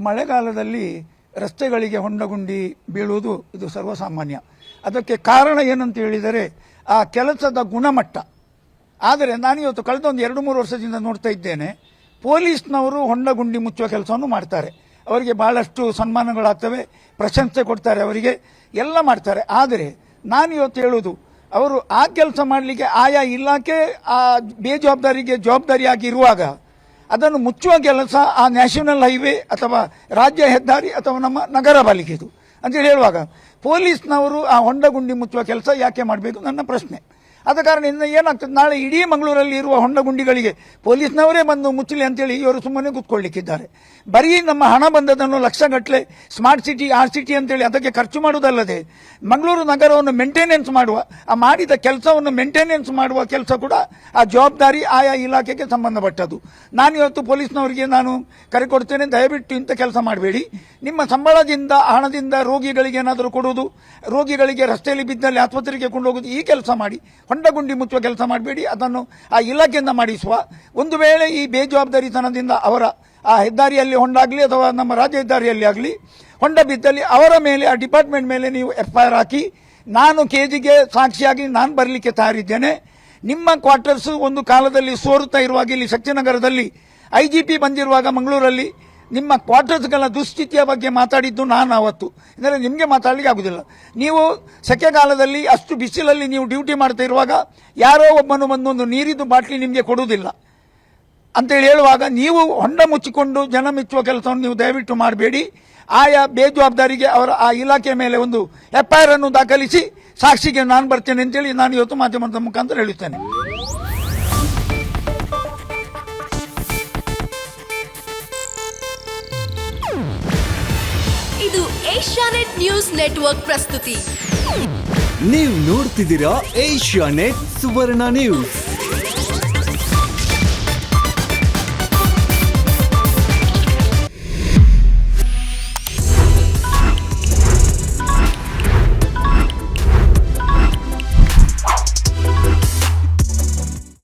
ಮಳೆಗಾಲದಲ್ಲಿ ರಸ್ತೆಗಳಿಗೆ ಹೊಂಡಗುಂಡಿ ಬೀಳುವುದು ಇದು ಸರ್ವಸಾಮಾನ್ಯ. ಅದಕ್ಕೆ ಕಾರಣ ಏನಂತ ಹೇಳಿದರೆ ಆ ಕೆಲಸದ ಗುಣಮಟ್ಟ. ಆದರೆ ನಾನಿವತ್ತು ಕಳೆದ ಒಂದು 2-3 ವರ್ಷದಿಂದ ನೋಡ್ತಾ ಇದ್ದೇನೆ, ಪೊಲೀಸ್ನವರು ಹೊಂಡಗುಂಡಿ ಮುಚ್ಚುವ ಕೆಲಸವನ್ನು ಮಾಡ್ತಾರೆ. ಅವರಿಗೆ ಬಹಳಷ್ಟು ಸನ್ಮಾನಗಳಾಗ್ತವೆ, ಪ್ರಶಂಸೆ ಕೊಡ್ತಾರೆ, ಅವರಿಗೆ ಎಲ್ಲ ಮಾಡ್ತಾರೆ. ಆದರೆ ನಾನಿವತ್ತು ಹೇಳುವುದು, ಅವರು ಆ ಕೆಲಸ ಮಾಡಲಿಕ್ಕೆ ಆಯಾ ಇಲಾಖೆ ಆ ಬೇಜವಾಬ್ದಾರಿಗೆ ಜವಾಬ್ದಾರಿಯಾಗಿರುವಾಗ ಅದನ್ನು ಮುಚ್ಚುವ ಕೆಲಸ ಆ ನ್ಯಾಷನಲ್ ಹೈವೇ ಅಥವಾ ರಾಜ್ಯ ಹೆದ್ದಾರಿ ಅಥವಾ ನಮ್ಮ ನಗರ ಪಾಲಿಕೆದು ಅಂತೇಳಿ ಹೇಳುವಾಗ ಪೊಲೀಸ್ನವರು ಆ ಹೊಂಡಗುಂಡಿ ಮುಚ್ಚುವ ಕೆಲಸ ಯಾಕೆ ಮಾಡಬೇಕು ನನ್ನ ಪ್ರಶ್ನೆ. ಆದ ಕಾರಣದಿಂದ ಏನಾಗ್ತದೆ, ನಾಳೆ ಇಡೀ ಮಂಗಳೂರಲ್ಲಿ ಇರುವ ಹೊಂಡಗುಂಡಿಗಳಿಗೆ ಪೊಲೀಸ್ನವರೇ ಬಂದು ಮುಚ್ಚಲಿ ಅಂತೇಳಿ ಇವರು ಸುಮ್ಮನೆ ಕೂತ್ಕೊಳ್ಳಿಕ್ಕಿದ್ದಾರೆ. ಬರೀ ನಮ್ಮ ಹಣ ಬಂದದನ್ನು ಲಕ್ಷಗಟ್ಟಲೆ ಸ್ಮಾರ್ಟ್ ಸಿಟಿ ಆರ್ ಸಿಟಿ ಅಂತೇಳಿ ಅದಕ್ಕೆ ಖರ್ಚು ಮಾಡುವುದಲ್ಲದೆ ಮಂಗಳೂರು ನಗರವನ್ನು ಮೇಂಟೆನೆನ್ಸ್ ಮಾಡುವ, ಆ ಮಾಡಿದ ಕೆಲಸವನ್ನು ಮೇಂಟೆನೆನ್ಸ್ ಮಾಡುವ ಕೆಲಸ ಕೂಡ ಆ ಜವಾಬ್ದಾರಿ ಆಯಾ ಇಲಾಖೆಗೆ ಸಂಬಂಧಪಟ್ಟದ್ದು. ನಾನಿವತ್ತು ಪೊಲೀಸ್ನವರಿಗೆ ನಾನು ಕರೆ ಕೊಡ್ತೇನೆ, ದಯವಿಟ್ಟು ಇಂಥ ಕೆಲಸ ಮಾಡಬೇಡಿ. ನಿಮ್ಮ ಸಂಬಳದಿಂದ ಹಣದಿಂದ ರೋಗಿಗಳಿಗೆ ಏನಾದರೂ ಕೊಡುವುದು, ರೋಗಿಗಳಿಗೆ ರಸ್ತೆಯಲ್ಲಿ ಬಿದ್ದಲ್ಲಿ ಆಸ್ಪತ್ರೆಗೆ ಕೊಂಡೋಗುವುದು, ಈ ಕೆಲಸ ಮಾಡಿ. ಹೊಂಡಗುಂಡಿ ಮುಚ್ಚುವ ಕೆಲಸ ಮಾಡಬೇಡಿ, ಅದನ್ನು ಆ ಇಲಾಖೆಯಿಂದ ಮಾಡಿಸುವ. ಒಂದು ವೇಳೆ ಈ ಬೇಜವಾಬ್ದಾರಿತನದಿಂದ ಅವರ ಆ ಹೆದ್ದಾರಿಯಲ್ಲಿ ಹೊಂಡಾಗಲಿ ಅಥವಾ ನಮ್ಮ ರಾಜ್ಯ ಹೆದ್ದಾರಿಯಲ್ಲಿ ಆಗಲಿ ಹೊಂಡ ಬಿದ್ದಲ್ಲಿ ಅವರ ಮೇಲೆ, ಆ ಡಿಪಾರ್ಟ್ಮೆಂಟ್ ಮೇಲೆ ನೀವು FIR ಹಾಕಿ. ನಾನು ಕೇಜಿಗೆ ಸಾಕ್ಷಿಯಾಗಿ ನಾನು ಬರಲಿಕ್ಕೆ ತಯಾರಿದ್ದೇನೆ. ನಿಮ್ಮ ಕ್ವಾರ್ಟರ್ಸ್ ಒಂದು ಕಾಲದಲ್ಲಿ ಸೋರುತ್ತಾ ಇರುವಾಗ ಇಲ್ಲಿ ಶಕ್ತಿನಗರದಲ್ಲಿ IGP ಬಂದಿರುವಾಗ ಮಂಗಳೂರಲ್ಲಿ ನಿಮ್ಮ ಕ್ವಾರ್ಟರ್ಸ್ಗಳ ದುಸ್ಥಿತಿಯ ಬಗ್ಗೆ ಮಾತಾಡಿದ್ದು ನಾನು ಅವತ್ತು. ಅಂದರೆ ನಿಮಗೆ ಮಾತಾಡಲಿಕ್ಕೆ ಆಗುದಿಲ್ಲ. ನೀವು ಸೆಕೆಗಾಲದಲ್ಲಿ ಅಷ್ಟು ಬಿಸಿಲಲ್ಲಿ ನೀವು ಡ್ಯೂಟಿ ಮಾಡ್ತಾ ಇರುವಾಗ ಯಾರೋ ಒಬ್ಬನು ಬಂದು ಒಂದು ನೀರಿದ್ದು ಬಾಟ್ಲಿ ನಿಮಗೆ ಕೊಡುವುದಿಲ್ಲ ಅಂತೇಳಿ ಹೇಳುವಾಗ ನೀವು ಹೊಂಡ ಮುಚ್ಚಿಕೊಂಡು ಜನ ಮೆಚ್ಚುವ ಕೆಲಸವನ್ನು ನೀವು ದಯವಿಟ್ಟು ಮಾಡಬೇಡಿ. ಆಯಾ ಬೇಜವಾಬ್ದಾರಿಗೆ ಅವರ ಆ ಇಲಾಖೆ ಮೇಲೆ ಒಂದು FIR ಅನ್ನು ದಾಖಲಿಸಿ ಸಾಕ್ಷಿಗೆ ನಾನು ಬರ್ತೇನೆ ಅಂತೇಳಿ ನಾನು ಇವತ್ತು ಮಾಧ್ಯಮದ ಮುಖಾಂತರ ಹೇಳುತ್ತೇನೆ. ಇದು ಏಷ್ಯಾನೆಟ್ ನ್ಯೂಸ್ ನೆಟ್ವರ್ಕ್ ಪ್ರಸ್ತುತಿ. ನೀವು ನೋಡ್ತಿದ್ದೀರಾ ಏಷ್ಯಾನೆಟ್ ಸುವರ್ಣ ನ್ಯೂಸ್.